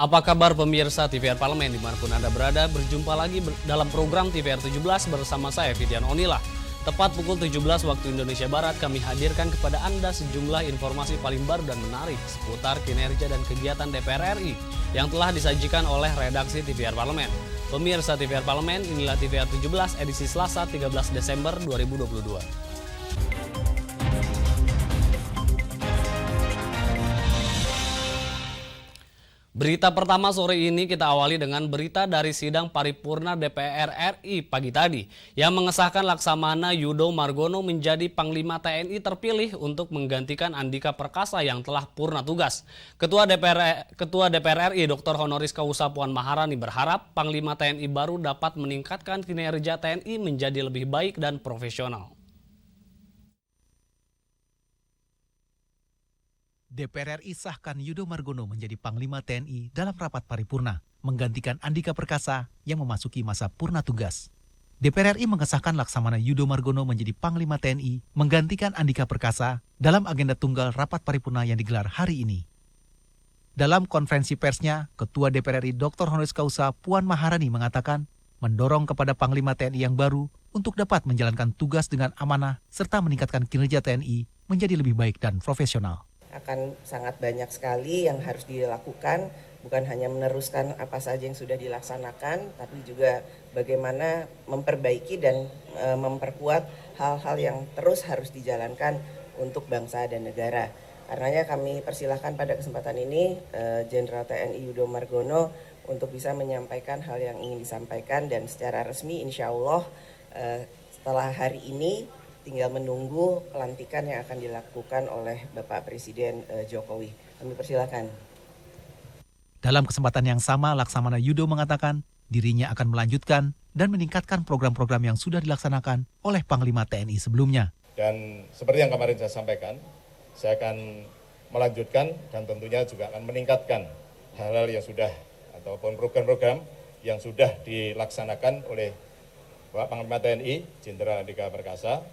Apa kabar pemirsa TVR Parlemen dimanapun Anda berada, berjumpa lagi dalam program TVR 17 bersama saya Fidian Onila. Tepat pukul 17 waktu Indonesia Barat kami hadirkan kepada Anda sejumlah informasi paling baru dan menarik seputar kinerja dan kegiatan DPR RI yang telah disajikan oleh redaksi TVR Parlemen. Pemirsa TVR Parlemen, inilah TVR 17 edisi Selasa 13 Desember 2022. Berita pertama sore ini kita awali dengan berita dari sidang paripurna DPR RI pagi tadi yang mengesahkan Laksamana Yudo Margono menjadi Panglima TNI terpilih untuk menggantikan Andika Perkasa yang telah purna tugas. Ketua DPR RI Dr. Honoris Causa Puan Maharani berharap Panglima TNI baru dapat meningkatkan kinerja TNI menjadi lebih baik dan profesional. DPR RI sahkan Yudo Margono menjadi Panglima TNI dalam rapat paripurna, menggantikan Andika Perkasa yang memasuki masa purna tugas. DPR RI mengesahkan Laksamana Yudo Margono menjadi Panglima TNI, menggantikan Andika Perkasa dalam agenda tunggal rapat paripurna yang digelar hari ini. Dalam konferensi persnya, Ketua DPR RI Dr. Honoris Causa Puan Maharani mengatakan mendorong kepada Panglima TNI yang baru untuk dapat menjalankan tugas dengan amanah serta meningkatkan kinerja TNI menjadi lebih baik dan profesional. Akan sangat banyak sekali yang harus dilakukan, bukan hanya meneruskan apa saja yang sudah dilaksanakan, tapi juga bagaimana memperbaiki dan memperkuat hal-hal yang terus harus dijalankan untuk bangsa dan negara. Karenanya kami persilahkan pada kesempatan ini Jenderal TNI Yudo Margono untuk bisa menyampaikan hal yang ingin disampaikan, dan secara resmi insya Allah setelah hari ini tinggal menunggu pelantikan yang akan dilakukan oleh Bapak Presiden Jokowi. Kami persilakan. Dalam kesempatan yang sama, Laksamana Yudo mengatakan dirinya akan melanjutkan dan meningkatkan program-program yang sudah dilaksanakan oleh Panglima TNI sebelumnya. Dan seperti yang kemarin saya sampaikan, saya akan melanjutkan dan tentunya juga akan meningkatkan hal-hal yang sudah ataupun program-program yang sudah dilaksanakan oleh Bapak Panglima TNI, Jenderal Andika Perkasa.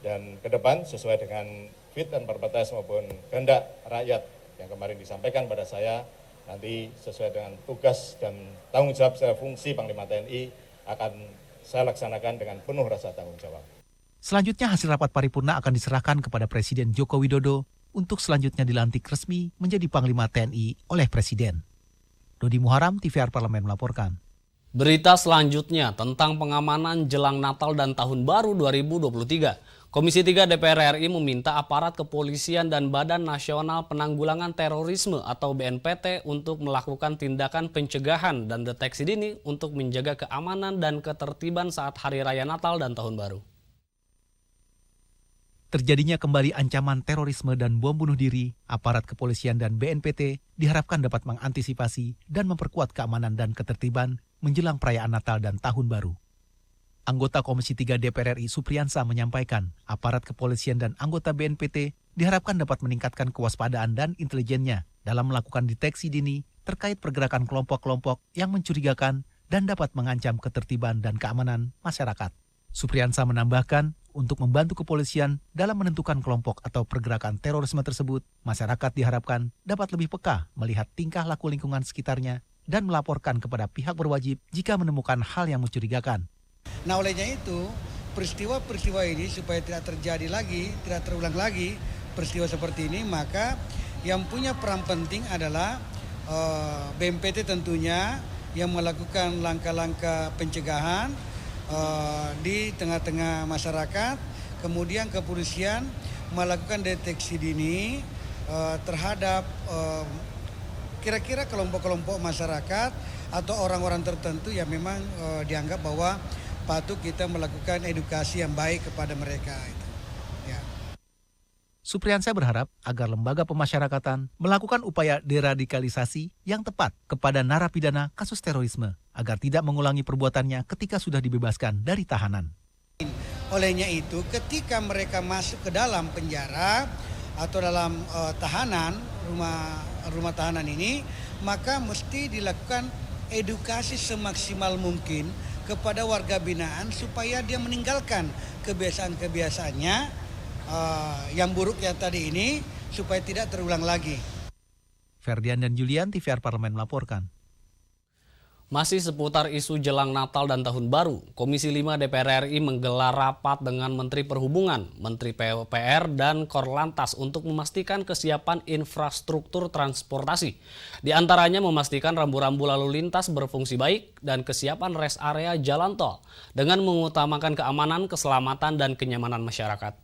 Dan ke depan sesuai dengan fit dan perpres maupun kehendak rakyat yang kemarin disampaikan pada saya, nanti sesuai dengan tugas dan tanggung jawab saya fungsi Panglima TNI akan saya laksanakan dengan penuh rasa tanggung jawab. Selanjutnya hasil rapat paripurna akan diserahkan kepada Presiden Joko Widodo untuk selanjutnya dilantik resmi menjadi Panglima TNI oleh Presiden. Dodi Muharam, TVR Parlemen melaporkan. Berita selanjutnya tentang pengamanan jelang Natal dan Tahun Baru 2023. Komisi 3 DPR RI meminta aparat kepolisian dan Badan Nasional Penanggulangan Terorisme atau BNPT untuk melakukan tindakan pencegahan dan deteksi dini untuk menjaga keamanan dan ketertiban saat Hari Raya Natal dan Tahun Baru. Terjadinya kembali ancaman terorisme dan bom bunuh diri, aparat kepolisian dan BNPT diharapkan dapat mengantisipasi dan memperkuat keamanan dan ketertiban menjelang perayaan Natal dan Tahun Baru. Anggota Komisi 3 DPR RI Supriyansa menyampaikan, aparat kepolisian dan anggota BNPT diharapkan dapat meningkatkan kewaspadaan dan intelijennya dalam melakukan deteksi dini terkait pergerakan kelompok-kelompok yang mencurigakan dan dapat mengancam ketertiban dan keamanan masyarakat. Supriyansa menambahkan, untuk membantu kepolisian dalam menentukan kelompok atau pergerakan terorisme tersebut, masyarakat diharapkan dapat lebih peka melihat tingkah laku lingkungan sekitarnya dan melaporkan kepada pihak berwajib jika menemukan hal yang mencurigakan. Nah, olehnya itu, peristiwa-peristiwa ini supaya tidak terjadi lagi, tidak terulang lagi peristiwa seperti ini, maka yang punya peran penting adalah BNPT tentunya yang melakukan langkah-langkah pencegahan di tengah-tengah masyarakat, kemudian kepolisian melakukan deteksi dini terhadap kira-kira kelompok-kelompok masyarakat atau orang-orang tertentu yang memang dianggap bahwa patut kita melakukan edukasi yang baik kepada mereka. Ya. Supriyansa berharap agar lembaga pemasyarakatan melakukan upaya deradikalisasi yang tepat kepada narapidana kasus terorisme agar tidak mengulangi perbuatannya ketika sudah dibebaskan dari tahanan. Olehnya itu, ketika mereka masuk ke dalam penjara atau dalam tahanan, rumah tahanan ini, maka mesti dilakukan edukasi semaksimal mungkin kepada warga binaan supaya dia meninggalkan kebiasaan-kebiasaannya yang buruk yang tadi ini supaya tidak terulang lagi. Ferdian dan Julian, TVR Parlemen melaporkan. Masih seputar isu jelang Natal dan Tahun Baru, Komisi 5 DPR RI menggelar rapat dengan Menteri Perhubungan, Menteri PUPR, dan Korlantas untuk memastikan kesiapan infrastruktur transportasi. Di antaranya memastikan rambu-rambu lalu lintas berfungsi baik dan kesiapan rest area jalan tol dengan mengutamakan keamanan, keselamatan, dan kenyamanan masyarakat.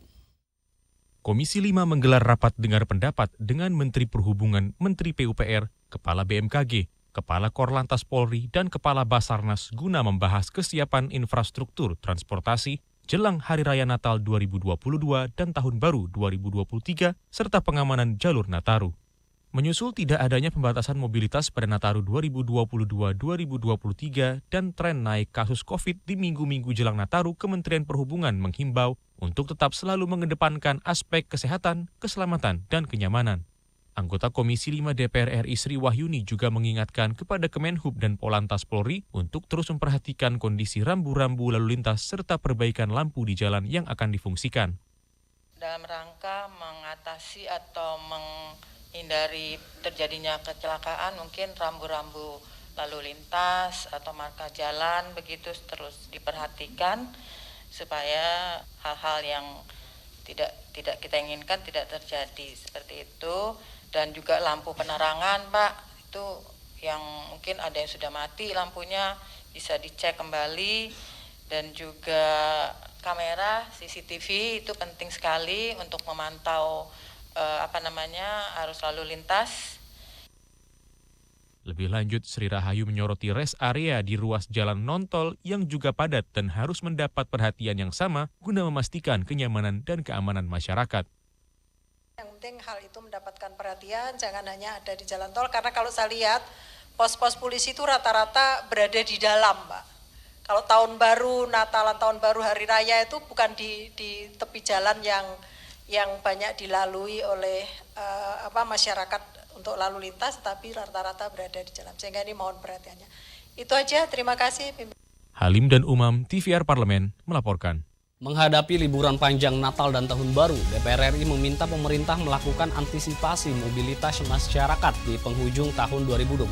Komisi 5 menggelar rapat dengar pendapat dengan Menteri Perhubungan, Menteri PUPR, Kepala BMKG, Kepala Korlantas Polri, dan Kepala Basarnas guna membahas kesiapan infrastruktur transportasi jelang Hari Raya Natal 2022 dan Tahun Baru 2023 serta pengamanan jalur Nataru. Menyusul tidak adanya pembatasan mobilitas pada Nataru 2022-2023 dan tren naik kasus COVID di minggu-minggu jelang Nataru, Kementerian Perhubungan menghimbau untuk tetap selalu mengedepankan aspek kesehatan, keselamatan, dan kenyamanan. Anggota Komisi 5 DPR RI Sri Wahyuni juga mengingatkan kepada Kemenhub dan Polantas Polri untuk terus memperhatikan kondisi rambu-rambu lalu lintas serta perbaikan lampu di jalan yang akan difungsikan. Dalam rangka mengatasi atau menghindari terjadinya kecelakaan, mungkin rambu-rambu lalu lintas atau marka jalan begitu terus diperhatikan supaya hal-hal yang tidak kita inginkan tidak terjadi seperti itu. Dan juga lampu penerangan, Pak, itu yang mungkin ada yang sudah mati lampunya bisa dicek kembali, dan juga kamera CCTV itu penting sekali untuk memantau arus lalu lintas. Lebih lanjut, Sri Rahayu menyoroti rest area di ruas jalan non-tol yang juga padat dan harus mendapat perhatian yang sama guna memastikan kenyamanan dan keamanan masyarakat. Yang penting hal itu mendapatkan perhatian, jangan hanya ada di jalan tol, karena kalau saya lihat pos-pos polisi itu rata-rata berada di dalam, Pak. Kalau tahun baru, Natalan, tahun baru, Hari Raya itu bukan di tepi jalan yang banyak dilalui oleh masyarakat untuk lalu lintas, tapi rata-rata berada di jalan. Sehingga ini mohon perhatiannya. Itu aja, terima kasih. Halim dan Umam, TVR Parlemen, melaporkan. Menghadapi liburan panjang Natal dan Tahun Baru, DPR RI meminta pemerintah melakukan antisipasi mobilitas masyarakat di penghujung tahun 2022.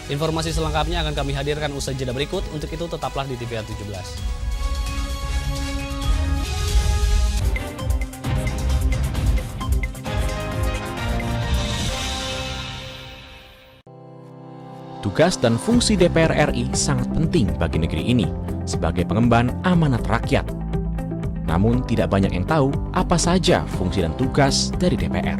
Informasi selengkapnya akan kami hadirkan usai jeda berikut. Untuk itu tetaplah di TVR 17. Tugas dan fungsi DPR RI sangat penting bagi negeri ini sebagai pengemban amanat rakyat. Namun tidak banyak yang tahu apa saja fungsi dan tugas dari DPR.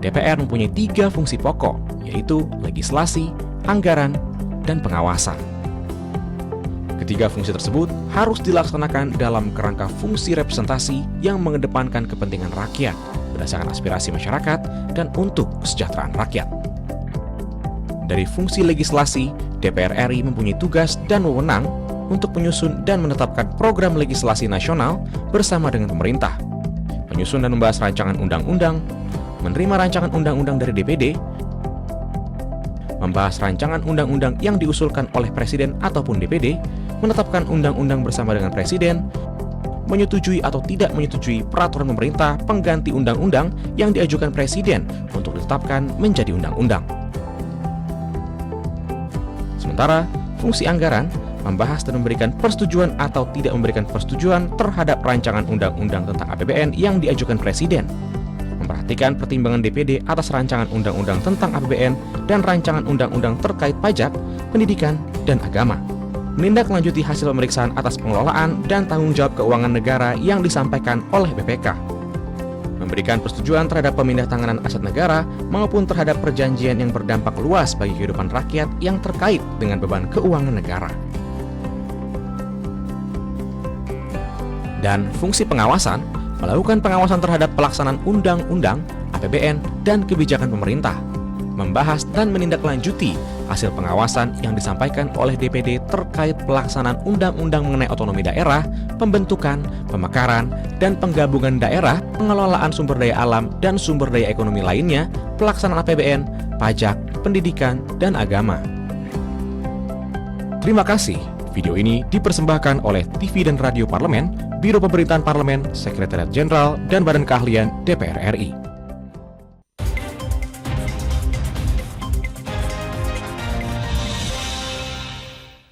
DPR mempunyai 3 fungsi pokok, yaitu legislasi, anggaran, dan pengawasan. Ketiga fungsi tersebut harus dilaksanakan dalam kerangka fungsi representasi yang mengedepankan kepentingan rakyat berdasarkan aspirasi masyarakat dan untuk kesejahteraan rakyat. Dari fungsi legislasi, DPR RI mempunyai tugas dan wewenang untuk menyusun dan menetapkan program legislasi nasional bersama dengan pemerintah, menyusun dan membahas rancangan undang-undang, menerima rancangan undang-undang dari DPD, membahas rancangan undang-undang yang diusulkan oleh Presiden ataupun DPD, menetapkan undang-undang bersama dengan Presiden, menyetujui atau tidak menyetujui peraturan pemerintah pengganti undang-undang yang diajukan Presiden untuk ditetapkan menjadi undang-undang. Sementara, fungsi anggaran membahas dan memberikan persetujuan atau tidak memberikan persetujuan terhadap rancangan undang-undang tentang APBN yang diajukan Presiden, memperhatikan pertimbangan DPD atas rancangan undang-undang tentang APBN dan rancangan undang-undang terkait pajak, pendidikan, dan agama, menindaklanjuti hasil pemeriksaan atas pengelolaan dan tanggung jawab keuangan negara yang disampaikan oleh BPK, memberikan persetujuan terhadap pemindahantanganan aset negara maupun terhadap perjanjian yang berdampak luas bagi kehidupan rakyat yang terkait dengan beban keuangan negara. Dan fungsi pengawasan, melakukan pengawasan terhadap pelaksanaan undang-undang, APBN, dan kebijakan pemerintah, membahas dan menindaklanjuti hasil pengawasan yang disampaikan oleh DPD terkait pelaksanaan undang-undang mengenai otonomi daerah, pembentukan, pemekaran, dan penggabungan daerah, pengelolaan sumber daya alam dan sumber daya ekonomi lainnya, pelaksanaan APBN, pajak, pendidikan, dan agama. Terima kasih. Video ini dipersembahkan oleh TV dan Radio Parlemen, Biro Pemerintahan Parlemen, Sekretariat Jenderal, dan Badan Keahlian DPR RI.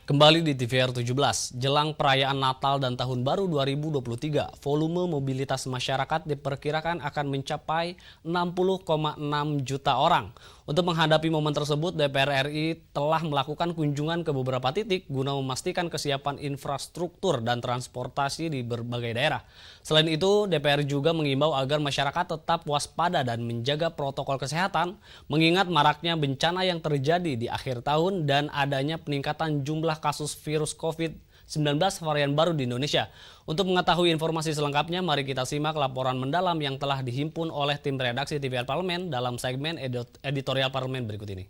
Kembali di TVR 17, jelang perayaan Natal dan Tahun Baru 2023, volume mobilitas masyarakat diperkirakan akan mencapai 60,6 juta orang. Untuk menghadapi momen tersebut, DPR RI telah melakukan kunjungan ke beberapa titik guna memastikan kesiapan infrastruktur dan transportasi di berbagai daerah. Selain itu, DPR juga mengimbau agar masyarakat tetap waspada dan menjaga protokol kesehatan, mengingat maraknya bencana yang terjadi di akhir tahun dan adanya peningkatan jumlah kasus virus COVID-19 varian baru di Indonesia. Untuk mengetahui informasi selengkapnya, mari kita simak laporan mendalam yang telah dihimpun oleh tim redaksi TVR Parlemen dalam segmen editorial Parlemen berikut ini.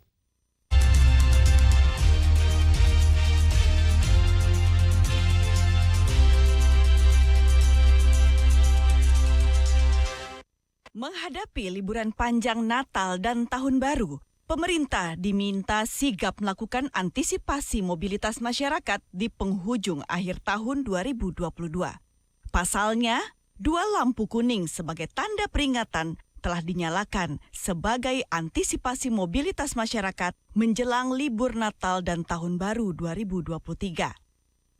Menghadapi liburan panjang Natal dan Tahun Baru, pemerintah diminta sigap melakukan antisipasi mobilitas masyarakat di penghujung akhir tahun 2022. Pasalnya, 2 lampu kuning sebagai tanda peringatan telah dinyalakan sebagai antisipasi mobilitas masyarakat menjelang libur Natal dan Tahun Baru 2023.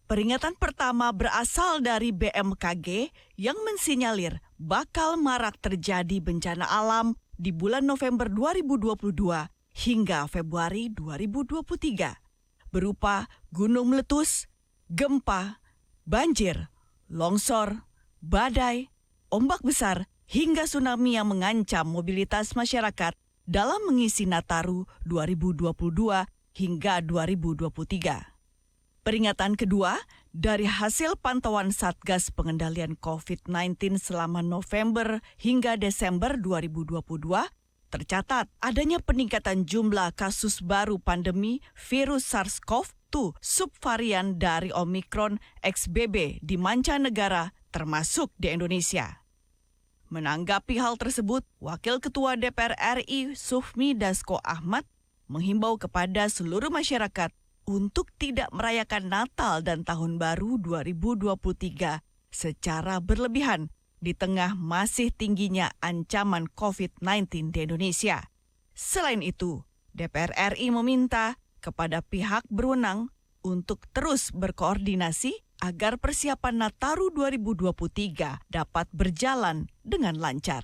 Peringatan pertama berasal dari BMKG yang mensinyalir bakal marak terjadi bencana alam di bulan November 2022 hingga Februari 2023, berupa gunung meletus, gempa, banjir, longsor, badai, ombak besar, hingga tsunami yang mengancam mobilitas masyarakat dalam mengisi Nataru 2022 hingga 2023. Peringatan kedua, dari hasil pantauan Satgas Pengendalian COVID-19 selama November hingga Desember 2022, tercatat adanya peningkatan jumlah kasus baru pandemi virus SARS-CoV-2 subvarian dari Omicron XBB di mancanegara termasuk di Indonesia. Menanggapi hal tersebut, Wakil Ketua DPR RI Sufmi Dasko Ahmad menghimbau kepada seluruh masyarakat untuk tidak merayakan Natal dan Tahun Baru 2023 secara berlebihan di tengah masih tingginya ancaman COVID-19 di Indonesia. Selain itu, DPR RI meminta kepada pihak berwenang untuk terus berkoordinasi agar persiapan Nataru 2023 dapat berjalan dengan lancar.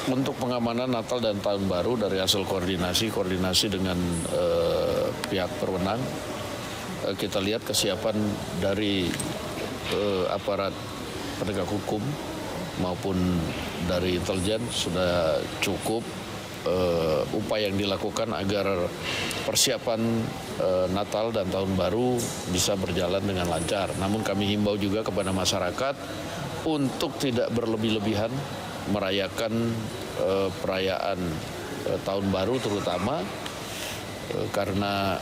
Untuk pengamanan Natal dan Tahun Baru dari hasil koordinasi dengan pihak berwenang, kita lihat kesiapan dari aparat penegak hukum maupun dari intelijen sudah cukup. Upaya yang dilakukan agar persiapan Natal dan Tahun Baru bisa berjalan dengan lancar. Namun kami himbau juga kepada masyarakat untuk tidak berlebih-lebihan merayakan perayaan Tahun Baru terutama karena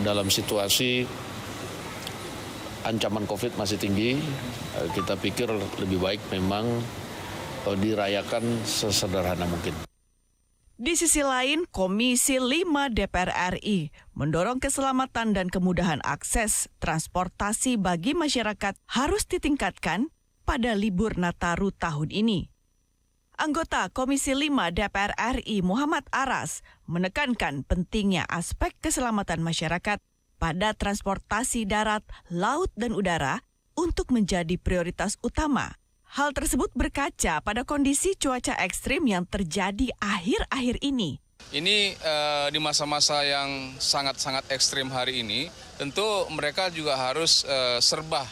dalam situasi ancaman COVID masih tinggi, kita pikir lebih baik memang dirayakan sesederhana mungkin. Di sisi lain, Komisi 5 DPR RI mendorong keselamatan dan kemudahan akses transportasi bagi masyarakat harus ditingkatkan pada libur Nataru tahun ini. Anggota Komisi 5 DPR RI Muhammad Aras menekankan pentingnya aspek keselamatan masyarakat pada transportasi darat, laut, dan udara untuk menjadi prioritas utama. Hal tersebut berkaca pada kondisi cuaca ekstrim yang terjadi akhir-akhir ini. Ini di masa-masa yang sangat-sangat ekstrim hari ini, tentu mereka juga harus serba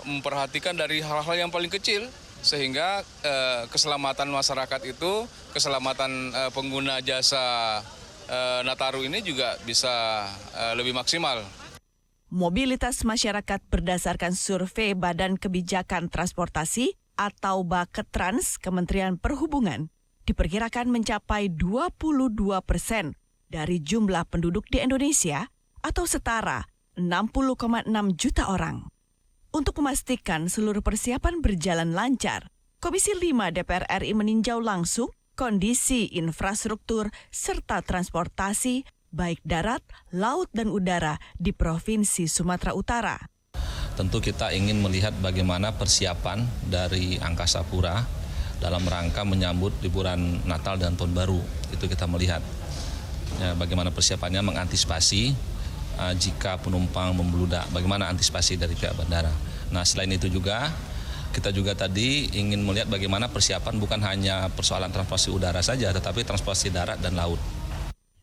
memperhatikan dari hal-hal yang paling kecil, sehingga keselamatan masyarakat itu, keselamatan pengguna jasa Nataru ini juga bisa lebih maksimal. Mobilitas masyarakat berdasarkan survei Badan Kebijakan Transportasi atau Baketrans Kementerian Perhubungan diperkirakan mencapai 22% dari jumlah penduduk di Indonesia atau setara 60,6 juta orang. Untuk memastikan seluruh persiapan berjalan lancar, Komisi 5 DPR RI meninjau langsung kondisi infrastruktur serta transportasi baik darat, laut, dan udara di Provinsi Sumatera Utara. Tentu kita ingin melihat bagaimana persiapan dari Angkasa Pura dalam rangka menyambut liburan Natal dan Tahun Baru. Itu kita melihat ya, bagaimana persiapannya mengantisipasi jika penumpang membludak, bagaimana antisipasi dari pihak bandara. Nah, selain itu juga kita juga tadi ingin melihat bagaimana persiapan bukan hanya persoalan transportasi udara saja, tetapi transportasi darat dan laut.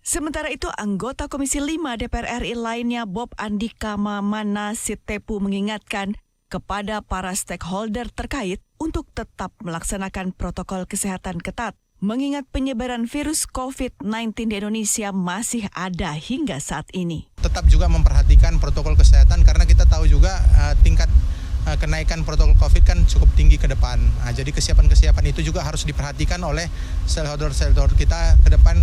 Sementara itu, anggota Komisi 5 DPR RI lainnya Bob Andika Mamana Sitepu mengingatkan kepada para stakeholder terkait untuk tetap melaksanakan protokol kesehatan ketat, mengingat penyebaran virus COVID-19 di Indonesia masih ada hingga saat ini. Tetap juga memperhatikan protokol kesehatan karena kita tahu juga tingkat kenaikan protokol COVID kan cukup tinggi ke depan. Jadi kesiapan-kesiapan itu juga harus diperhatikan oleh stakeholder kita ke depan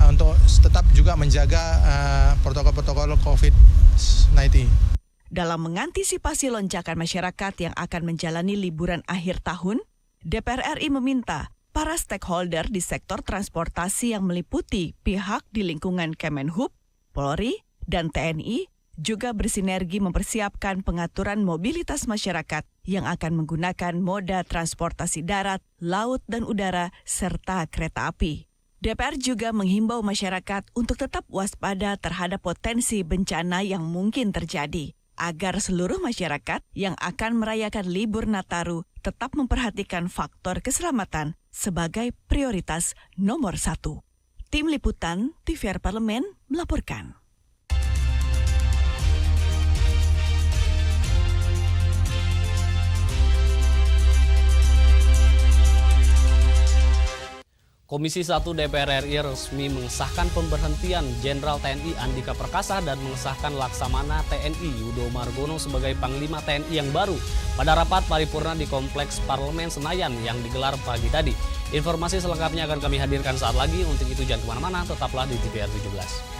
untuk tetap juga menjaga protokol-protokol COVID-19. Dalam mengantisipasi lonjakan masyarakat yang akan menjalani liburan akhir tahun, DPR RI meminta para stakeholder di sektor transportasi yang meliputi pihak di lingkungan Kemenhub, Polri, dan TNI juga bersinergi mempersiapkan pengaturan mobilitas masyarakat yang akan menggunakan moda transportasi darat, laut, dan udara, serta kereta api. DPR juga menghimbau masyarakat untuk tetap waspada terhadap potensi bencana yang mungkin terjadi, agar seluruh masyarakat yang akan merayakan libur Nataru tetap memperhatikan faktor keselamatan sebagai prioritas nomor 1. Tim Liputan TVR Parlemen melaporkan. Komisi 1 DPR RI resmi mengesahkan pemberhentian Jenderal TNI Andika Perkasa dan mengesahkan Laksamana TNI Yudo Margono sebagai Panglima TNI yang baru pada rapat paripurna di Kompleks Parlemen Senayan yang digelar pagi tadi. Informasi selengkapnya akan kami hadirkan saat lagi. Untuk itu jangan kemana-mana, tetaplah di TVR 17.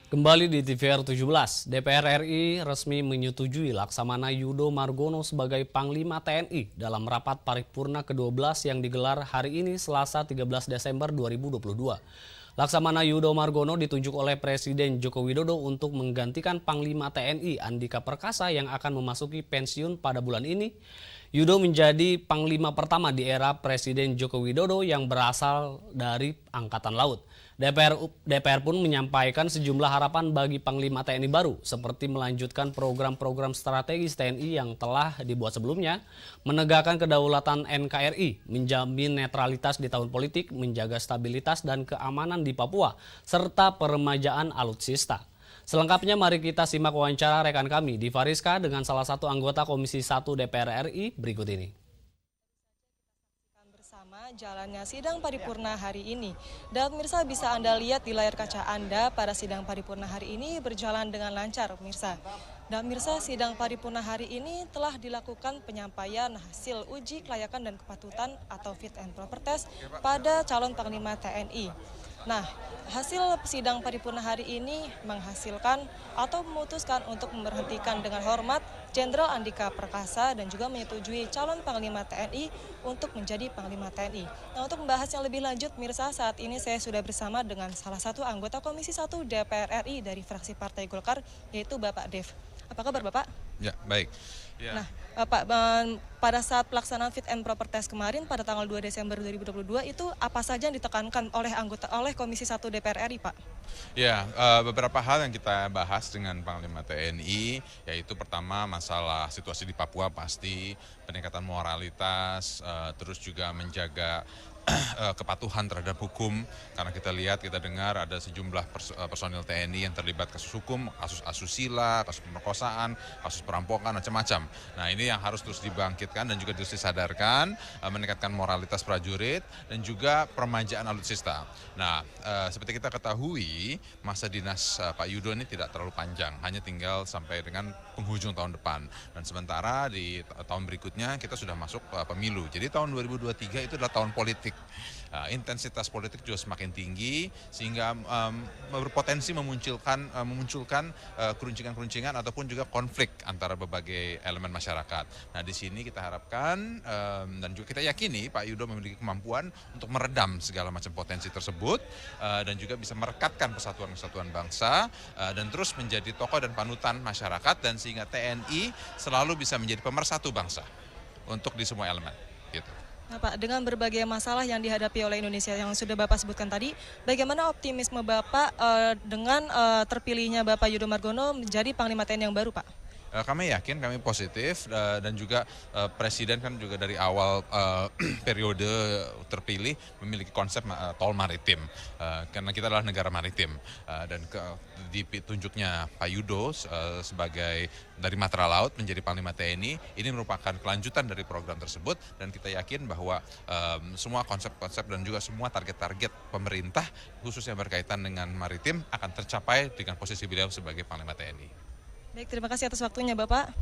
Kembali di TVR 17, DPR RI resmi menyetujui Laksamana Yudo Margono sebagai Panglima TNI dalam rapat paripurna ke-12 yang digelar hari ini Selasa 13 Desember 2022. Laksamana Yudo Margono ditunjuk oleh Presiden Joko Widodo untuk menggantikan Panglima TNI Andika Perkasa yang akan memasuki pensiun pada bulan ini. Yudo menjadi Panglima pertama di era Presiden Joko Widodo yang berasal dari Angkatan Laut. DPR pun menyampaikan sejumlah harapan bagi Panglima TNI baru, seperti melanjutkan program-program strategis TNI yang telah dibuat sebelumnya, menegakkan kedaulatan NKRI, menjamin netralitas di tahun politik, menjaga stabilitas dan keamanan di Papua, serta peremajaan alutsista. Selengkapnya mari kita simak wawancara rekan kami Diva Rizka dengan salah satu anggota Komisi 1 DPR RI berikut ini. bagaimana jalannya sidang paripurna hari ini. Dan pemirsa bisa Anda lihat di layar kaca Anda pada sidang paripurna hari ini berjalan dengan lancar pemirsa. Dan pemirsa sidang paripurna hari ini telah dilakukan penyampaian hasil uji kelayakan dan kepatutan atau fit and proper test pada calon Panglima TNI. Nah, hasil sidang paripurna hari ini menghasilkan atau memutuskan untuk memberhentikan dengan hormat Jenderal Andika Perkasa dan juga menyetujui calon Panglima TNI untuk menjadi Panglima TNI. Nah, untuk membahas yang lebih lanjut, Mirsa, saat ini saya sudah bersama dengan salah satu anggota Komisi 1 DPR RI dari fraksi Partai Golkar, yaitu Bapak Dev. Apa kabar Bapak? Ya, baik. Ya. Nah, Pak, pada saat pelaksanaan fit and proper test kemarin pada tanggal 2 Desember 2022 itu apa saja yang ditekankan oleh Komisi 1 DPR RI, Pak? Ya, beberapa hal yang kita bahas dengan Panglima TNI, yaitu pertama masalah situasi di Papua pasti, peningkatan moralitas, terus juga menjaga kepatuhan terhadap hukum, karena kita lihat, kita dengar ada sejumlah personil TNI yang terlibat kasus hukum, kasus asusila, kasus pemerkosaan, kasus perampokan, macam-macam. Nah, ini yang harus terus dibangkitkan dan juga terus disadarkan, meningkatkan moralitas prajurit dan juga permajaan alutsista. Nah, seperti kita ketahui, masa dinas Pak Yudo ini tidak terlalu panjang, hanya tinggal sampai dengan penghujung tahun depan. Dan sementara di tahun berikutnya kita sudah masuk pemilu. Jadi tahun 2023 itu adalah tahun politik. Intensitas politik juga semakin tinggi sehingga berpotensi memunculkan keruncingan-keruncingan ataupun juga konflik antara berbagai elemen masyarakat. Nah, di sini kita harapkan dan juga kita yakini Pak Yudo memiliki kemampuan untuk meredam segala macam potensi tersebut dan juga bisa merekatkan persatuan-kesatuan bangsa dan terus menjadi tokoh dan panutan masyarakat, dan sehingga TNI selalu bisa menjadi pemersatu bangsa untuk di semua elemen. Gitu. Nah, Pak, dengan berbagai masalah yang dihadapi oleh Indonesia yang sudah Bapak sebutkan tadi, bagaimana optimisme Bapak dengan terpilihnya Bapak Yudo Margono menjadi Panglima TNI yang baru, Pak? Kami yakin, kami positif, dan juga Presiden kan juga dari awal periode terpilih memiliki konsep tol maritim, karena kita adalah negara maritim, dan ditunjuknya Pak Yudo sebagai dari Matra Laut menjadi Panglima TNI, ini merupakan kelanjutan dari program tersebut, dan kita yakin bahwa semua konsep-konsep dan juga semua target-target pemerintah khususnya berkaitan dengan maritim akan tercapai dengan posisi beliau sebagai Panglima TNI. Baik, terima kasih atas waktunya Bapak.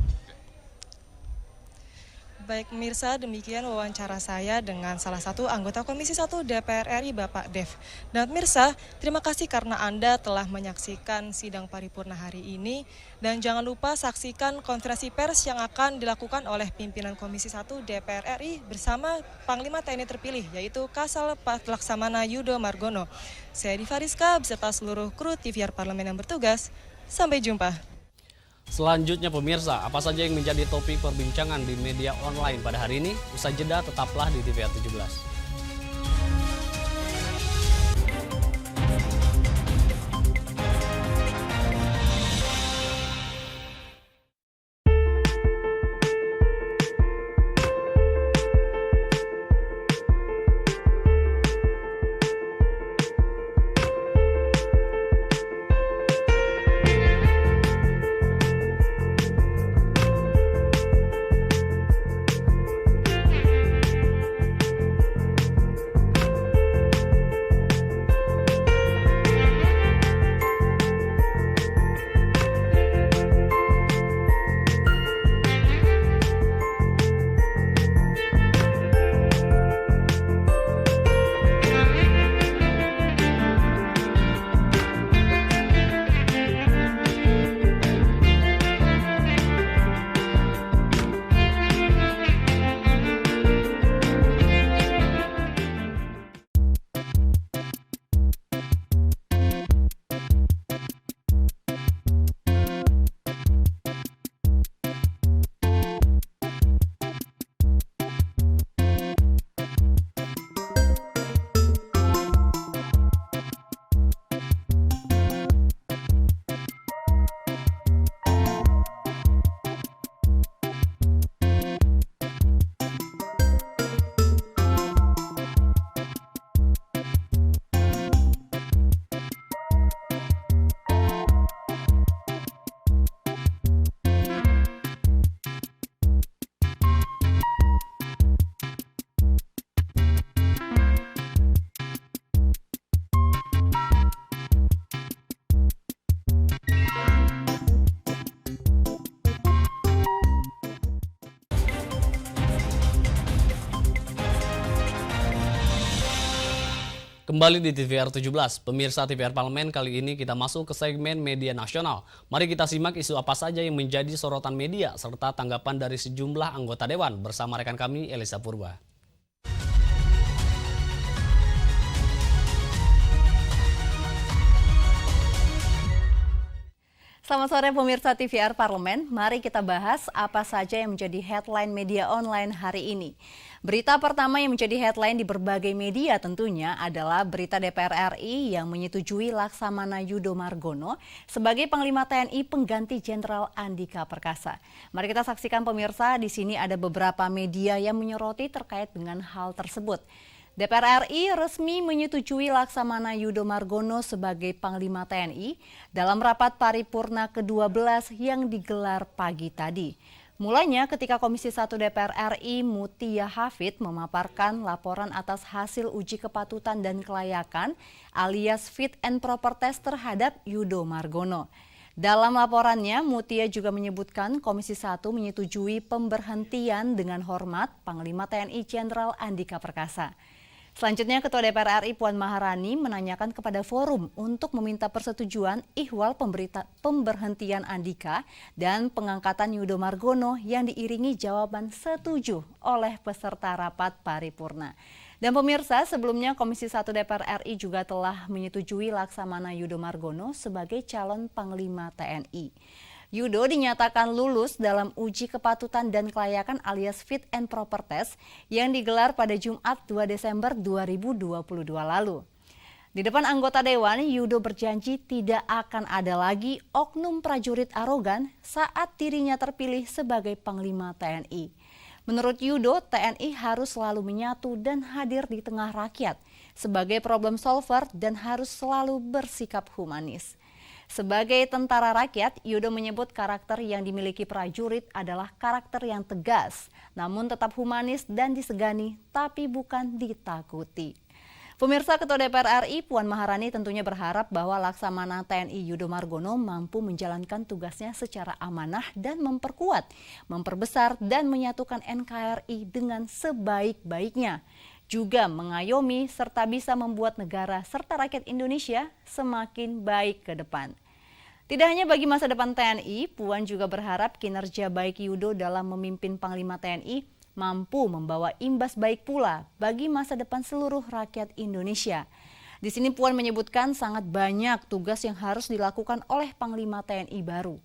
Baik pemirsa, demikian wawancara saya dengan salah satu anggota Komisi 1 DPR RI Bapak Dev. Dan pemirsa, terima kasih karena Anda telah menyaksikan sidang paripurna hari ini. Dan jangan lupa saksikan konferensi pers yang akan dilakukan oleh pimpinan Komisi 1 DPR RI bersama Panglima TNI terpilih, yaitu Kasal Laksamana Yudo Margono. Saya Diva Rizka beserta seluruh kru TVR Parlemen yang bertugas. Sampai jumpa. Selanjutnya pemirsa, apa saja yang menjadi topik perbincangan di media online pada hari ini? Usai jeda tetaplah di TVR 17. Kembali di TVR 17, pemirsa TVR Parlemen, kali ini kita masuk ke segmen media nasional. Mari kita simak isu apa saja yang menjadi sorotan media serta tanggapan dari sejumlah anggota Dewan bersama rekan kami Elisa Purba. Selamat sore pemirsa TVR Parlemen, mari kita bahas apa saja yang menjadi headline media online hari ini. Berita pertama yang menjadi headline di berbagai media tentunya adalah berita DPR RI yang menyetujui Laksamana Yudo Margono sebagai Panglima TNI pengganti Jenderal Andika Perkasa. Mari kita saksikan pemirsa, di sini ada beberapa media yang menyoroti terkait dengan hal tersebut. DPR RI resmi menyetujui Laksamana Yudo Margono sebagai Panglima TNI dalam rapat paripurna ke-12 yang digelar pagi tadi. Mulanya ketika Komisi 1 DPR RI Mutia Hafid memaparkan laporan atas hasil uji kepatutan dan kelayakan alias fit and proper test terhadap Yudo Margono. Dalam laporannya, Mutia juga menyebutkan Komisi 1 menyetujui pemberhentian dengan hormat Panglima TNI Jenderal Andika Perkasa. Selanjutnya, Ketua DPR RI Puan Maharani menanyakan kepada forum untuk meminta persetujuan ihwal pemberhentian Andika dan pengangkatan Yudo Margono yang diiringi jawaban setuju oleh peserta rapat paripurna. Dan pemirsa, sebelumnya Komisi 1 DPR RI juga telah menyetujui Laksamana Yudo Margono sebagai calon Panglima TNI. Yudo dinyatakan lulus dalam uji kepatutan dan kelayakan alias fit and proper test yang digelar pada Jumat 2 Desember 2022 lalu. Di depan anggota Dewan, Yudo berjanji tidak akan ada lagi oknum prajurit arogan saat dirinya terpilih sebagai Panglima TNI. Menurut Yudo, TNI harus selalu menyatu dan hadir di tengah rakyat sebagai problem solver dan harus selalu bersikap humanis. Sebagai tentara rakyat, Yudo menyebut karakter yang dimiliki prajurit adalah karakter yang tegas, namun tetap humanis dan disegani, tapi bukan ditakuti. Pemirsa, Ketua DPR RI Puan Maharani tentunya berharap bahwa Laksamana TNI Yudo Margono mampu menjalankan tugasnya secara amanah dan memperkuat, memperbesar dan menyatukan NKRI dengan sebaik-baiknya. Juga mengayomi serta bisa membuat negara serta rakyat Indonesia semakin baik ke depan. Tidak hanya bagi masa depan TNI, Puan juga berharap kinerja baik Yudo dalam memimpin Panglima TNI mampu membawa imbas baik pula bagi masa depan seluruh rakyat Indonesia. Di sini Puan menyebutkan sangat banyak tugas yang harus dilakukan oleh Panglima TNI baru.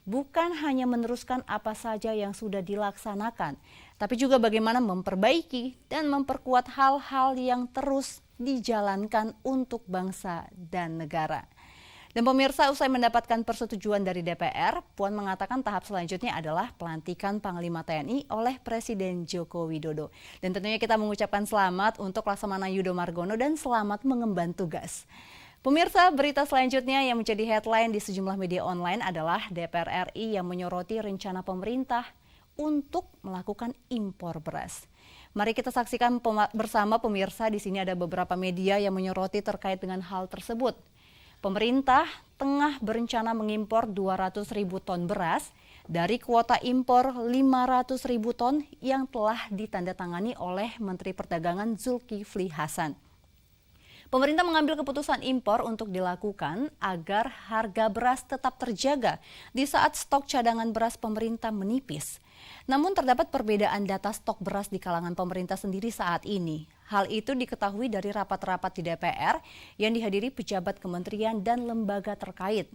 Bukan hanya meneruskan apa saja yang sudah dilaksanakan, tapi juga bagaimana memperbaiki dan memperkuat hal-hal yang terus dijalankan untuk bangsa dan negara. Dan pemirsa, usai mendapatkan persetujuan dari DPR, Puan mengatakan tahap selanjutnya adalah pelantikan Panglima TNI oleh Presiden Joko Widodo. Dan tentunya kita mengucapkan selamat untuk Laksamana Yudo Margono dan selamat mengemban tugas. Pemirsa, berita selanjutnya yang menjadi headline di sejumlah media online adalah DPR RI yang menyoroti rencana pemerintah untuk melakukan impor beras. Mari kita saksikan bersama pemirsa, di sini ada beberapa media yang menyoroti terkait dengan hal tersebut. Pemerintah tengah berencana mengimpor 200.000 ton beras dari kuota impor 500.000 ton yang telah ditandatangani oleh Menteri Perdagangan Zulkifli Hasan. Pemerintah mengambil keputusan impor untuk dilakukan agar harga beras tetap terjaga di saat stok cadangan beras pemerintah menipis. Namun terdapat perbedaan data stok beras di kalangan pemerintah sendiri saat ini. Hal itu diketahui dari rapat-rapat di DPR yang dihadiri pejabat kementerian dan lembaga terkait.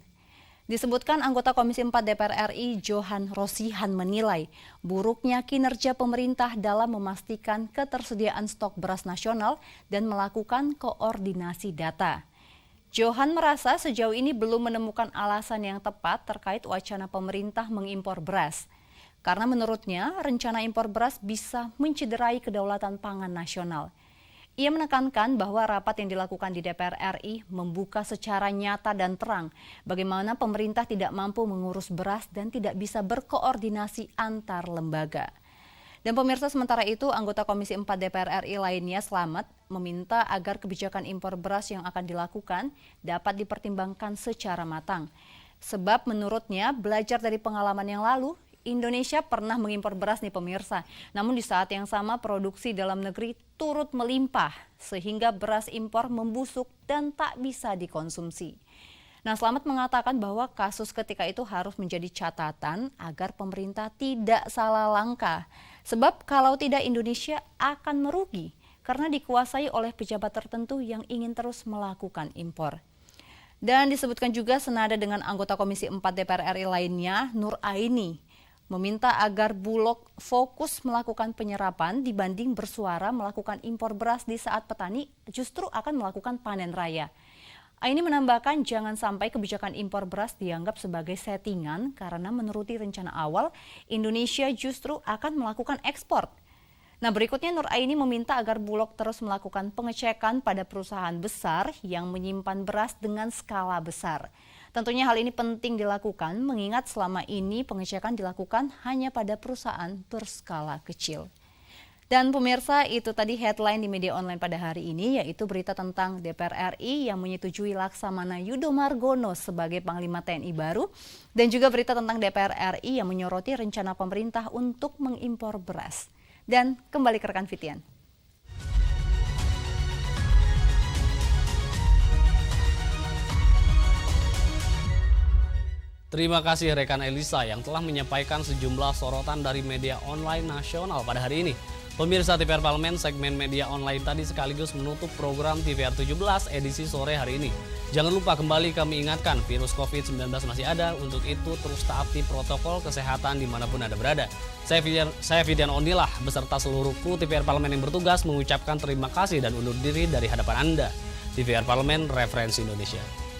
Disebutkan anggota Komisi 4 DPR RI Johan Rosihan menilai buruknya kinerja pemerintah dalam memastikan ketersediaan stok beras nasional dan melakukan koordinasi data. Johan merasa sejauh ini belum menemukan alasan yang tepat terkait wacana pemerintah mengimpor beras. Karena menurutnya rencana impor beras bisa mencederai kedaulatan pangan nasional. Ia menekankan bahwa rapat yang dilakukan di DPR RI membuka secara nyata dan terang bagaimana pemerintah tidak mampu mengurus beras dan tidak bisa berkoordinasi antar lembaga. Dan pemirsa, sementara itu anggota Komisi 4 DPR RI lainnya Slamet meminta agar kebijakan impor beras yang akan dilakukan dapat dipertimbangkan secara matang. Sebab menurutnya belajar dari pengalaman yang lalu, Indonesia pernah mengimpor beras nih pemirsa. Namun di saat yang sama produksi dalam negeri turut melimpah sehingga beras impor membusuk dan tak bisa dikonsumsi. Nah, Slamet mengatakan bahwa kasus ketika itu harus menjadi catatan agar pemerintah tidak salah langkah. Sebab kalau tidak Indonesia akan merugi karena dikuasai oleh pejabat tertentu yang ingin terus melakukan impor. Dan disebutkan juga senada dengan anggota Komisi 4 DPR RI lainnya, Nur Aini, meminta agar Bulog fokus melakukan penyerapan dibanding bersuara melakukan impor beras di saat petani justru akan melakukan panen raya. Aini menambahkan jangan sampai kebijakan impor beras dianggap sebagai settingan karena menuruti rencana awal Indonesia justru akan melakukan ekspor. Nah, berikutnya Nur Aini meminta agar Bulog terus melakukan pengecekan pada perusahaan besar yang menyimpan beras dengan skala besar. Tentunya hal ini penting dilakukan mengingat selama ini pengecekan dilakukan hanya pada perusahaan berskala kecil. Dan pemirsa, itu tadi headline di media online pada hari ini, yaitu berita tentang DPR RI yang menyetujui Laksamana Yudo Margono sebagai Panglima TNI baru, dan juga berita tentang DPR RI yang menyoroti rencana pemerintah untuk mengimpor beras. Dan kembali ke rekan Fitian. Terima kasih rekan Elisa yang telah menyampaikan sejumlah sorotan dari media online nasional pada hari ini. Pemirsa TVR Parlemen, segmen media online tadi sekaligus menutup program TVR 17 edisi sore hari ini. Jangan lupa kembali kami ingatkan, virus COVID-19 masih ada, untuk itu terus taati protokol kesehatan dimanapun Anda berada. Saya Fidian Onilah beserta seluruh kru TVR Parlemen yang bertugas mengucapkan terima kasih dan undur diri dari hadapan Anda. TVR Parlemen, referensi Indonesia.